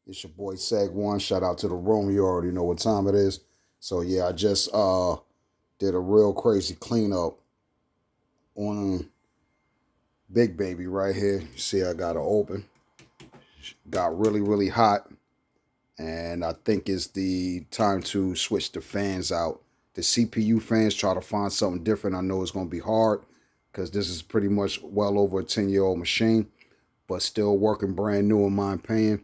It's your boy Seg1. Shout out to the room. You already know what time it is. So yeah, I just did a real crazy cleanup on Big Baby right here. You see I got it open. Got really, really hot. And I think it's the time to switch the fans out. The CPU fans, try to find something different. I know it's going to be hard because this is pretty much well over a 10-year-old machine, but still working brand new in my opinion.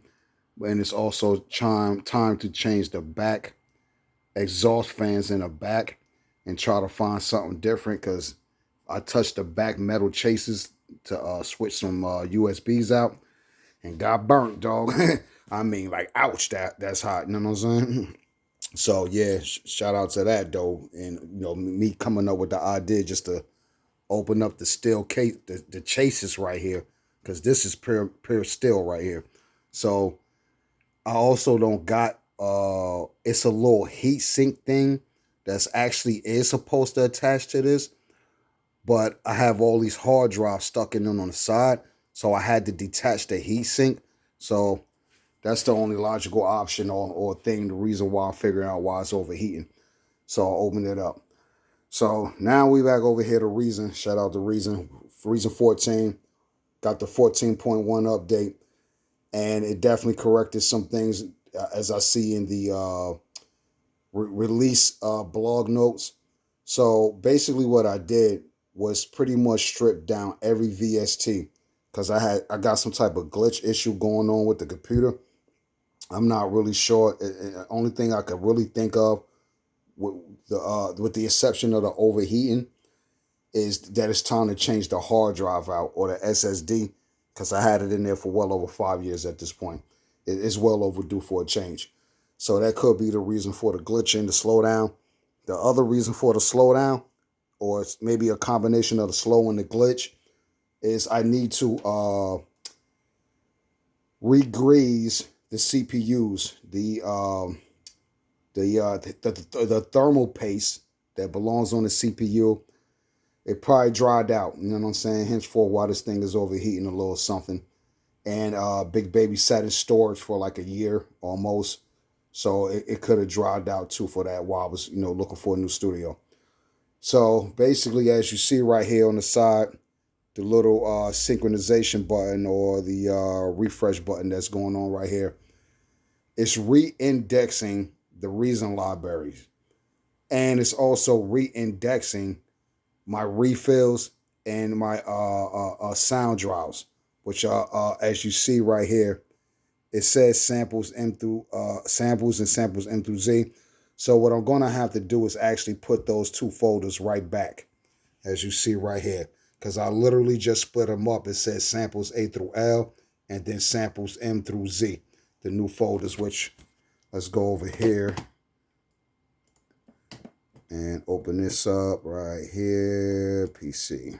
And it's also time to change the back exhaust fans in the back and try to find something different because I touched the back metal chases to switch some USBs out and got burnt, dog. I mean, like, ouch, that's hot. You know what I'm saying? So yeah, shout out to that though, and me coming up with the idea just to open up the steel case, the chases right here, because this is pure steel right here. So I also don't got it's a little heat sink thing that's actually is supposed to attach to this, but I have all these hard drives stuck in them on the side, so I had to detach the heat sink. So that's the only logical option or thing, the reason why I'm figuring out why it's overheating. So I'll open it up. So now we back over here to Reason. Shout out to Reason. Reason 14. Got the 14.1 update. And it definitely corrected some things as I see in the release blog notes. So basically what I did was pretty much strip down every VST because I got some type of glitch issue going on with the computer. I'm not really sure. The only thing I could really think of with the exception of the overheating is that it's time to change the hard drive out or the SSD because I had it in there for well over 5 years at this point. It's well overdue for a change. So that could be the reason for the glitching, the slowdown. The other reason for the slowdown, or it's maybe a combination of the slow and the glitch, is I need to regrease the CPUs, the thermal paste that belongs on the CPU. It probably dried out, you know what I'm saying? Henceforth, why this thing is overheating a little something. And Big Baby sat in storage for like a year almost. So it could have dried out too for that while I was, looking for a new studio. So basically, as you see right here on the side, the little synchronization button or the refresh button that's going on right here, it's re-indexing the Reason libraries. And it's also re-indexing my refills and my sound drives, which are as you see right here, it says samples and samples M through Z. So what I'm gonna have to do is actually put those two folders right back, as you see right here, because I literally just split them up. It says samples A through L and then samples M through Z, the new folders. Which let's go over here and open this up right here, PC.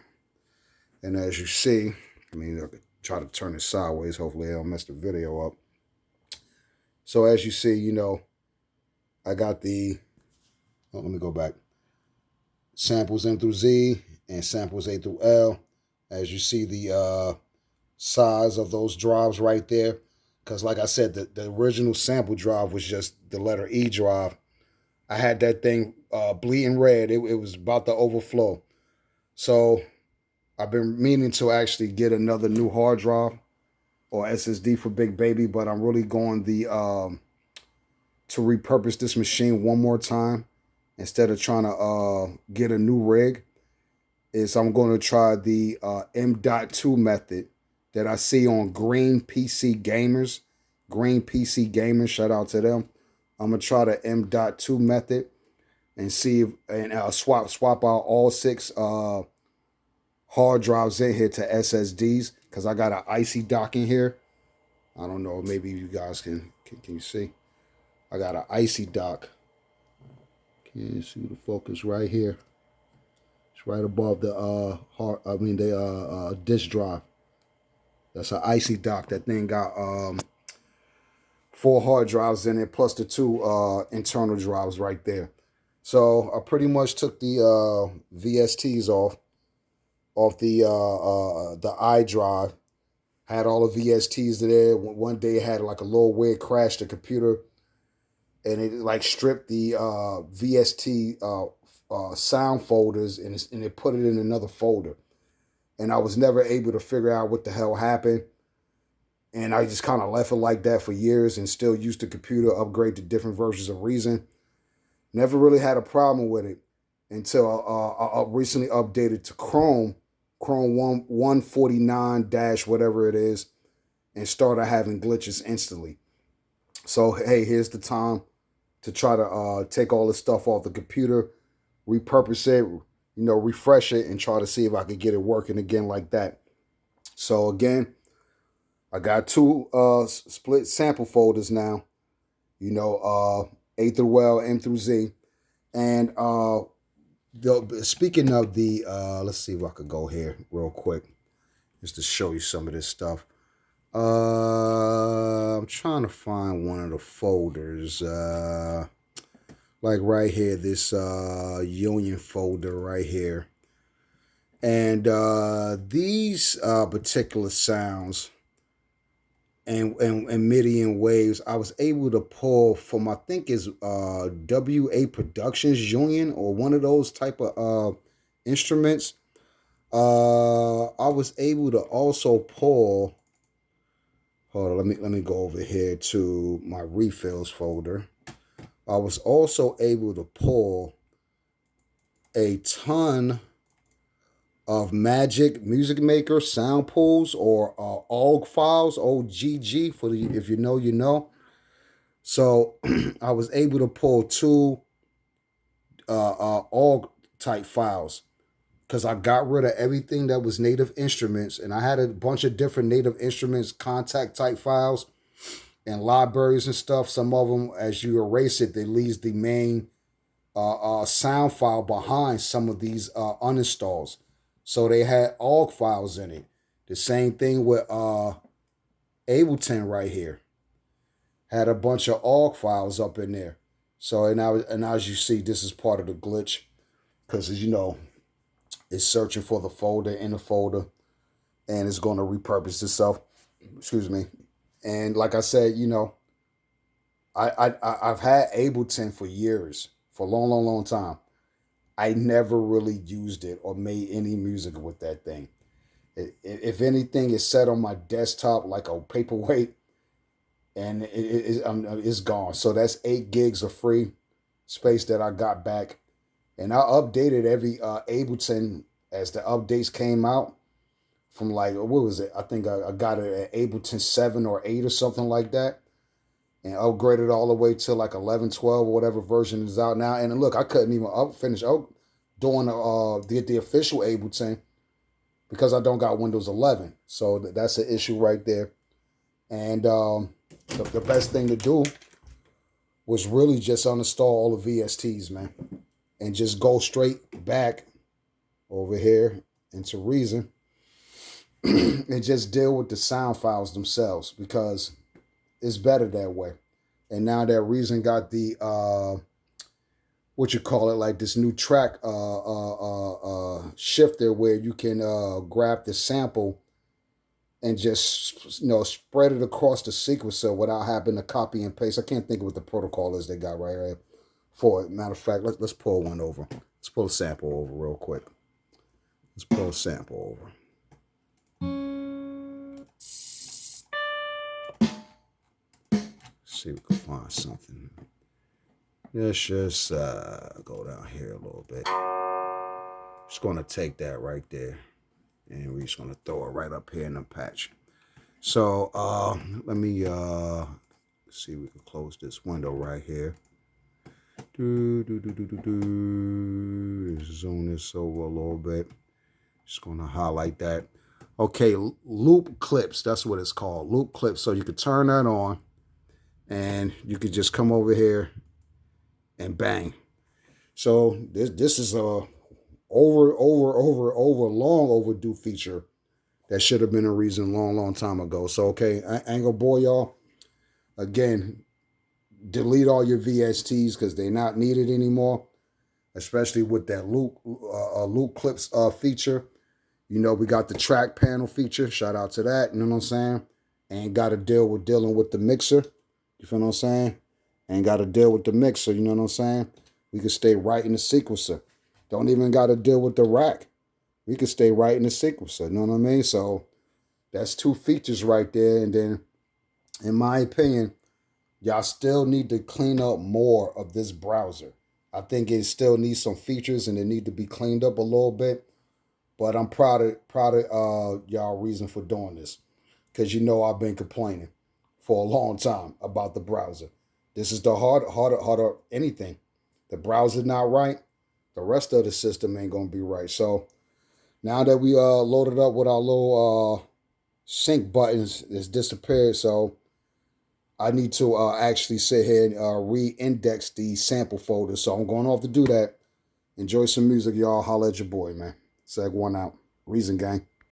And as you see, I could try to turn it sideways. Hopefully I don't mess the video up. So as you see, I got let me go back. Samples M through Z and samples A through L. As you see the size of those drives right there. Because like I said, the original sample drive was just the letter E drive. I had that thing bleeding red. It was about to overflow. So I've been meaning to actually get another new hard drive or SSD for Big Baby, but I'm really going to repurpose this machine one more time instead of trying to get a new rig. I'm going to try the M.2 method that I see on Green PC Gamers. Green PC Gamers, shout out to them. I'm gonna try the M.2 method and see swap out all 6 hard drives in here to SSDs because I got an icy dock in here. I don't know, maybe you guys can you see? I got an icy dock. Can you see the focus right here? It's right above the disk drive. That's an icy dock. That thing got 4 hard drives in it plus the 2 internal drives right there. So I pretty much took the VSTs off the iDrive Had all the VSTs there. One day it had like a little weird crash the computer, and it like stripped the VST sound folders and it put it in another folder. And I was never able to figure out what the hell happened. And I just kind of left it like that for years and still used the computer, upgrade to different versions of Reason. Never really had a problem with it until I recently updated to Chrome 149 dash whatever it is, and started having glitches instantly. So, hey, here's the time to try to take all this stuff off the computer, repurpose it, refresh it, and try to see if I could get it working again like that. So, again, I got two split sample folders now, A through L, M through Z. And speaking of the, let's see if I could go here real quick just to show you some of this stuff. I'm trying to find one of the folders. Like right here, this Union folder right here. And these particular sounds and MIDI and waves, I was able to pull from, I think is WA Productions Union or one of those type of instruments. I was able to also pull, hold on, let me go over here to my refills folder. I was also able to pull a ton of Magic Music Maker sound pools or OGG files, OGG for the, if you know, you know. So I was able to pull two OGG type files because I got rid of everything that was Native Instruments, and I had a bunch of different Native Instruments contact type files and libraries and stuff. Some of them, as you erase it, they leaves the main sound file behind some of these uninstalls. So they had OGG files in it. The same thing with Ableton right here. Had a bunch of OGG files up in there. So and as you see, this is part of the glitch because it's searching for the folder in the folder, and it's going to repurpose itself. Excuse me. And like I said, I've had Ableton for years, for a long time. I never really used it or made any music with that thing. If anything, it's set on my desktop like a paperweight, and it's gone. So that's 8 gigs of free space that I got back. And I updated every Ableton as the updates came out from like, what was it? I think I got it at Ableton 7 or 8 or something like that. And upgraded all the way to like 11, 12, or whatever version is out now. And look, I couldn't even finish doing the official Ableton because I don't got Windows 11. So that's an issue right there. And the best thing to do was really just uninstall all the VSTs, man. And just go straight back over here into Reason and just deal with the sound files themselves because it's better that way. And now that Reason got the like this new track shifter where you can grab the sample and just spread it across the sequencer without having to copy and paste. I can't think of what the protocol is they got right here for it. Matter of fact, let's pull one over. Let's pull a sample over real quick. Let's pull a sample over. See if we can find something. Let's just go down here a little bit. Just going to take that right there, and we're just going to throw it right up here in the patch. So let me see if we can close this window right here. Zoom this over a little bit. Just going to highlight that. Okay, loop clips. That's what it's called, loop clips. So you could turn that on. And you could just come over here and bang. So this is a long overdue feature that should have been a Reason long time ago. So okay, I ain't gonna bore y'all. Again, delete all your VSTs because they're not needed anymore, especially with that loop clips feature. You know, we got the track panel feature. Shout out to that. You know what I'm saying? Ain't got to deal with dealing with the mixer. You feel what I'm saying? Ain't got to deal with the mixer. You know what I'm saying? We can stay right in the sequencer. Don't even got to deal with the rack. We can stay right in the sequencer. You know what I mean? So that's two features right there. And then, in my opinion, y'all still need to clean up more of this browser. I think it still needs some features and it need to be cleaned up a little bit. But I'm proud of y'all reason for doing this. Because you know I've been complaining for a long time about the browser. This is the harder anything. The browser not right, the rest of the system ain't gonna be right. So now that we loaded up with our little sync buttons, it's disappeared. So I need to actually sit here and re-index the sample folder. So I'm going off to do that. Enjoy some music, y'all. Holla at your boy, man. Seg one out. Reason gang.